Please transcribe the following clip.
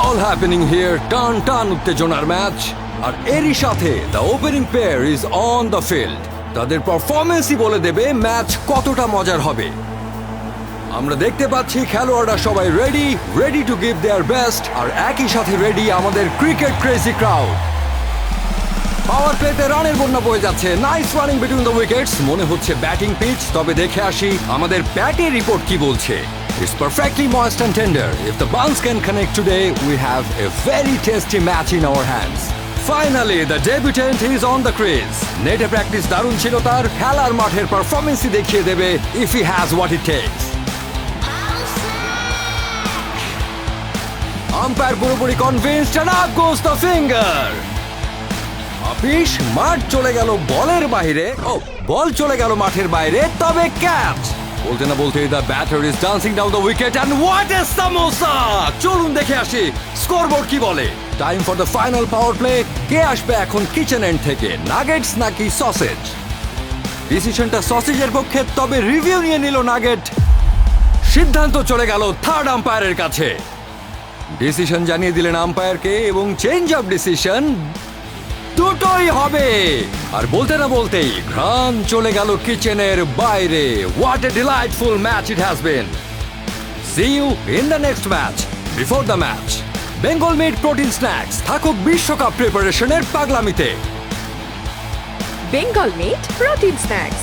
all happening here. টান উত্তেজনার match, আর এরই সাথে the opening pair is on the field. তাদের পারফরমেন্সই বলে দেবে ম্যাচ কতটা মজার হবে। আমরা দেখতে পাচ্ছি খেলোয়াড়রা সবাই ready to give their best, আর একই সাথে রেডি আমাদের ক্রিকেট ক্রেজি ক্রাউড। পাওয়ার প্লেতে রানের বন্যা বয়ে যাচ্ছে। Nice running between the wickets. মনে হচ্ছে ব্যাটিং পিচ, তবে দেখে আসি আমাদের ব্যাটের রিপোর্ট কি বলছে। It's perfectly moist and tender. If the buns can connect today, we have a very tasty match in our hands. Finally, the debutant is on the crease. নেটে প্র্যাকটিস দারুণ ছিল তার, খেলার মাঠের পারফরমেন্সই দেখিয়ে দেবে if he has what it takes. Umpire পুরোপুরি convinced, and up goes the finger. আপিস, মাঠ চলে গেল বলের বাইরে। বল চলে গেল মাঠের বাইরে, তবে ক্যাচ। বলতে না বলতে the batter is dancing down the wicket, and what a samosa! চলুন দেখে আসি স্কোরবোর্ড কি বলে। Time for the final power play. কে আসবে এখন কিচেন এন্ড থেকে, নাগেটস নাকি সসেজ? ডিসিশনটা সসেজের পক্ষে, তবে রিভিউ নিয়ে নিল নাগেট। সিদ্ধান্ত চলে গেল থার্ড আম্পায়ারের কাছে। ডিসিশন জানিয়ে দিলেন আম্পায়ারকে, এবং চেঞ্জ অফ ডিসিশন দুটোই হবে। আর বলতে না বলতেই ঘ্রাণ চলে গেল কিচেনের বাইরে। What a delightful match it has been. See you in the next match. Before the match, Bengal meat protein snacks থাকুক বিশ্বকাপ প্রিপারেশনের পাগলামিতে। Bengal meat protein snacks.